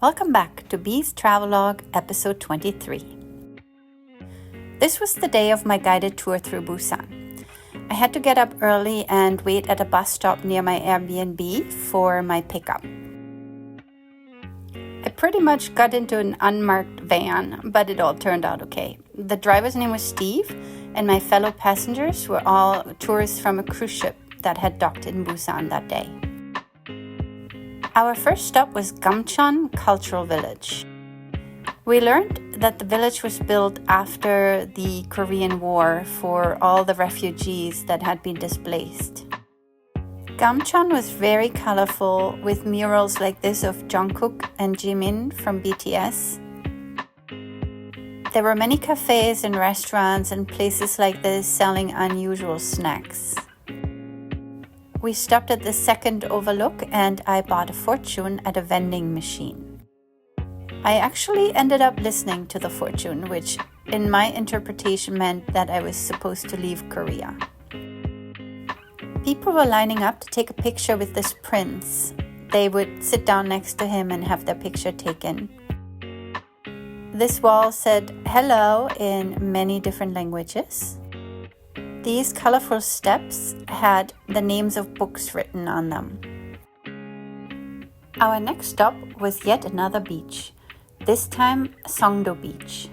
Welcome back to Bee's Travelogue, episode 23. This was the day of my guided tour through Busan. I had to get up early and wait at a bus stop near my Airbnb for my pickup. I pretty much got into an unmarked van, but it all turned out okay. The driver's name was Steve, and my fellow passengers were all tourists from a cruise ship that had docked in Busan that day. Our first stop was Gamcheon Cultural Village. We learned that the village was built after the Korean War for all the refugees that had been displaced. Gamcheon was very colorful with murals like this of Jungkook and Jimin from BTS. There were many cafes and restaurants and places like this selling unusual snacks. We stopped at the second overlook and I bought a fortune at a vending machine. I actually ended up listening to the fortune, which in my interpretation meant that I was supposed to leave Korea. People were lining up to take a picture with this prince. They would sit down next to him and have their picture taken. This wall said hello in many different languages. These colorful steps had the names of books written on them. Our next stop was yet another beach, this time Songdo Beach.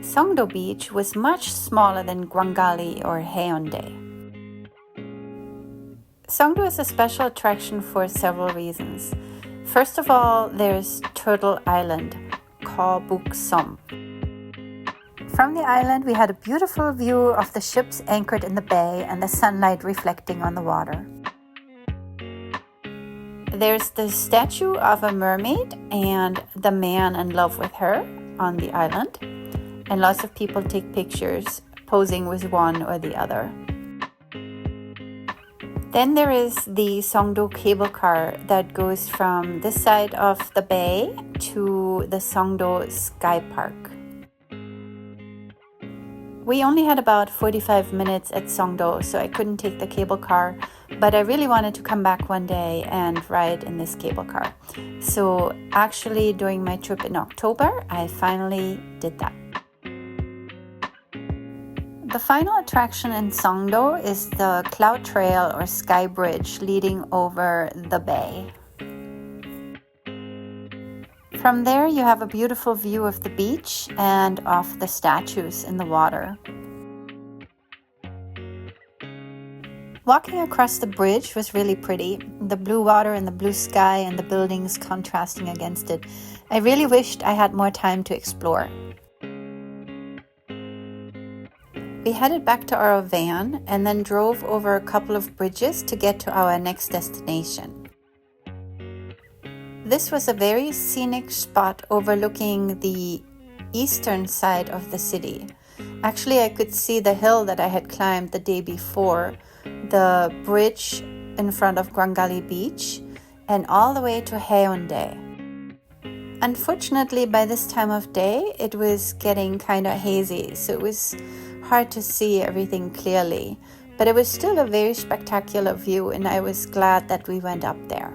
Songdo Beach was much smaller than Gwangali or Haeundae. Songdo is a special attraction for several reasons. First of all, there's Turtle Island, Buksom. From the island, we had a beautiful view of the ships anchored in the bay and the sunlight reflecting on the water. There's the statue of a mermaid and the man in love with her on the island, and lots of people take pictures posing with one or the other. Then there is the Songdo cable car that goes from this side of the bay to the Songdo Sky Park. We only had about 45 minutes at Songdo, so I couldn't take the cable car, but I really wanted to come back one day and ride in this cable car. So actually, during my trip in October, I finally did that. The final attraction in Songdo is the Cloud Trail or Sky Bridge leading over the bay. From there, you have a beautiful view of the beach and of the statues in the water. Walking across the bridge was really pretty. The blue water and the blue sky and the buildings contrasting against it. I really wished I had more time to explore. We headed back to our van and then drove over a couple of bridges to get to our next destination. This was a very scenic spot overlooking the eastern side of the city. Actually, I could see the hill that I had climbed the day before, the bridge in front of Gwangali Beach, and all the way to Haeundae. Unfortunately, by this time of day, it was getting kind of hazy, so it was hard to see everything clearly. But it was still a very spectacular view, and I was glad that we went up there.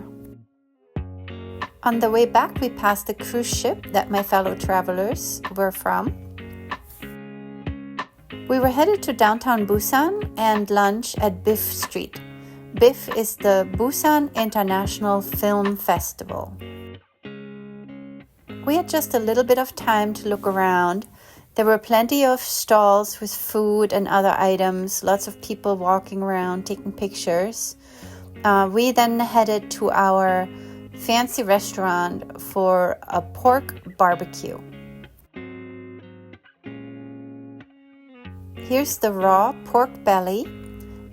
On the way back, we passed the cruise ship that my fellow travelers were from. We were headed to downtown Busan and lunch at BIF Street. BIF is the Busan International Film Festival. We had just a little bit of time to look around. There were plenty of stalls with food and other items, lots of people walking around taking pictures. We then headed to our fancy restaurant for a pork barbecue. Here's the raw pork belly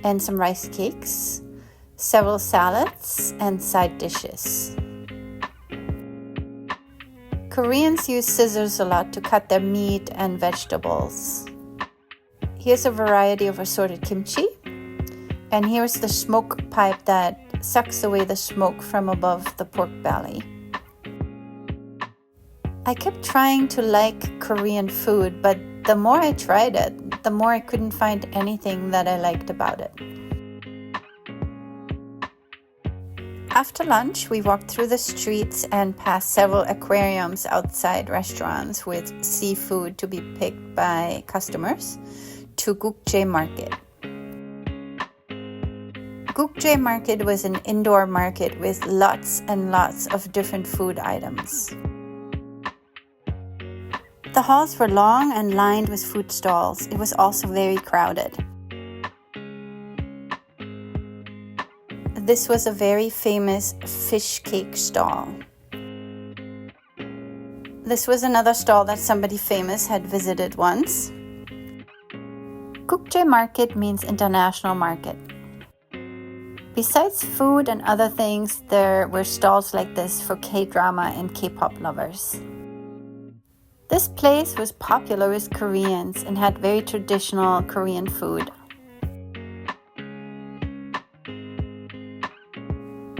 and some rice cakes, several salads, and side dishes. Koreans use scissors a lot to cut their meat and vegetables. Here's a variety of assorted kimchi, and here's the smoke pipe that sucks away the smoke from above the pork belly. I kept trying to like Korean food, but the more I tried it, the more I couldn't find anything that I liked about it. After lunch, we walked through the streets and passed several aquariums outside restaurants with seafood to be picked by customers to Gukje Market. Gukje Market was an indoor market with lots and lots of different food items. The halls were long and lined with food stalls. It was also very crowded. This was a very famous fish cake stall. This was another stall that somebody famous had visited once. Gukje Market means international market. Besides food and other things, there were stalls like this for K-drama and K-pop lovers. This place was popular with Koreans and had very traditional Korean food.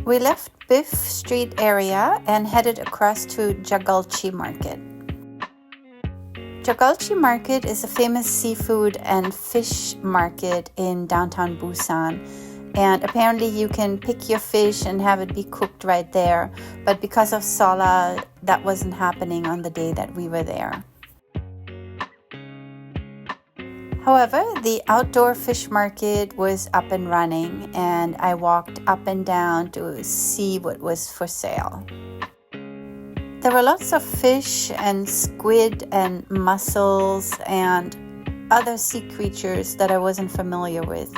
We left Biff Street area and headed across to Jagalchi Market. Jagalchi Market is a famous seafood and fish market in downtown Busan. And apparently you can pick your fish and have it be cooked right there. But because of Sala, that wasn't happening on the day that we were there. However, the outdoor fish market was up and running, and I walked up and down to see what was for sale. There were lots of fish and squid and mussels and other sea creatures that I wasn't familiar with.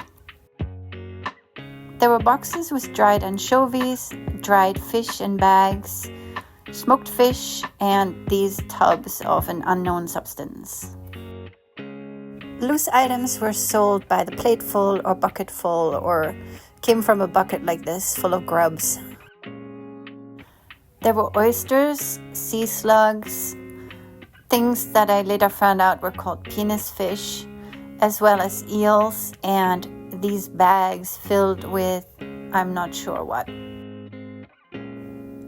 There were boxes with dried anchovies, dried fish in bags, smoked fish, and these tubs of an unknown substance. Loose items were sold by the plateful or bucketful, or came from a bucket like this full of grubs. There were oysters, sea slugs, things that I later found out were called penis fish, as well as eels and these bags filled with I'm not sure what.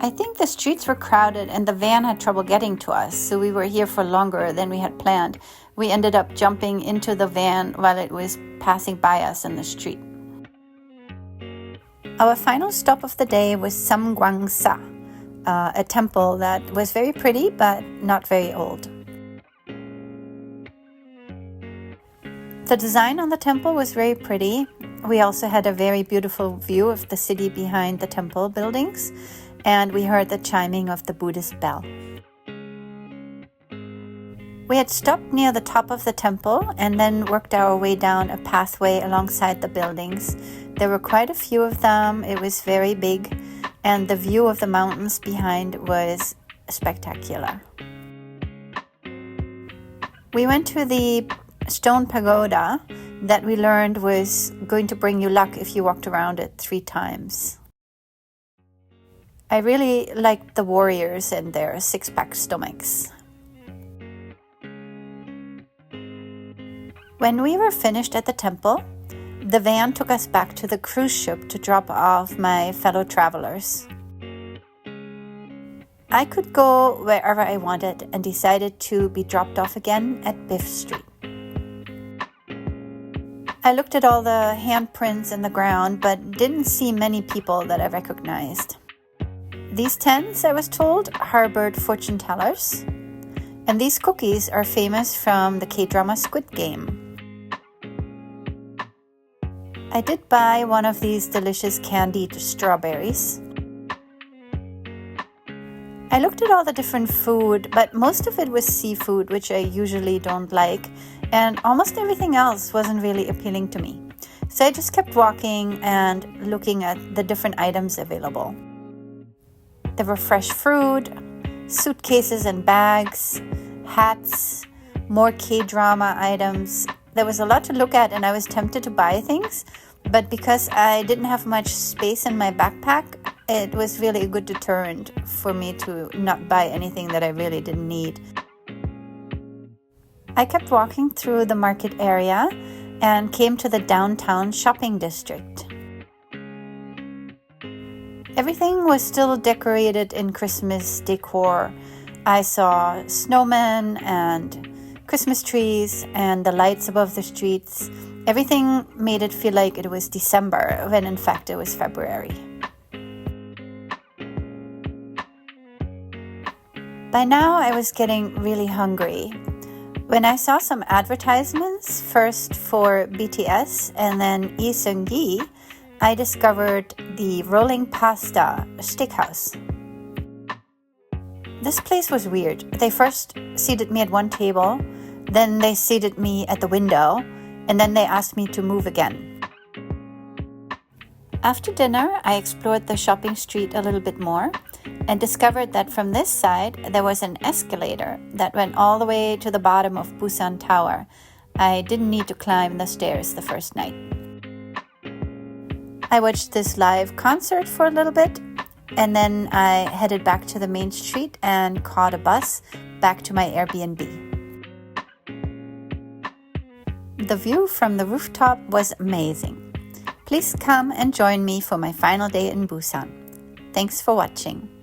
I think the streets were crowded and the van had trouble getting to us, so we were here for longer than we had planned. We ended up jumping into the van while it was passing by us in the street. Our final stop of the day was Samgwangsa, a temple that was very pretty but not very old. The design on the temple was very pretty. We also had a very beautiful view of the city behind the temple buildings, and we heard the chiming of the Buddhist bell. We had stopped near the top of the temple and then worked our way down a pathway alongside the buildings. There were quite a few of them. It was very big, and the view of the mountains behind was spectacular. We went to the stone pagoda that we learned was going to bring you luck if you walked around it 3 times. I really liked the warriors and their 6-pack stomachs. When we were finished at the temple, the van took us back to the cruise ship to drop off my fellow travelers. I could go wherever I wanted and decided to be dropped off again at Biff Street. I looked at all the handprints in the ground, but didn't see many people that I recognized. These tents, I was told, harbored fortune tellers, and these cookies are famous from the K-drama Squid Game. I did buy one of these delicious candied strawberries. I looked at all the different food, but most of it was seafood, which I usually don't like, and almost everything else wasn't really appealing to me. So I just kept walking and looking at the different items available. There were fresh fruit, suitcases and bags, hats, more K-drama items. There was a lot to look at and I was tempted to buy things, but because I didn't have much space in my backpack, it was really a good deterrent for me to not buy anything that I really didn't need. I kept walking through the market area and came to the downtown shopping district. Everything was still decorated in Christmas decor. I saw snowmen and Christmas trees and the lights above the streets. Everything made it feel like it was December when in fact it was February. By now, I was getting really hungry. When I saw some advertisements, first for BTS and then Lee Seung-gi, I discovered the Rolling Pasta Steakhouse. This place was weird. They first seated me at one table, then they seated me at the window, and then they asked me to move again. After dinner, I explored the shopping street a little bit more and discovered that from this side there was an escalator that went all the way to the bottom of Busan Tower. I didn't need to climb the stairs the first night. I watched this live concert for a little bit, and then I headed back to the main street and caught a bus back to my Airbnb. The view from the rooftop was amazing. Please come and join me for my final day in Busan. Thanks for watching.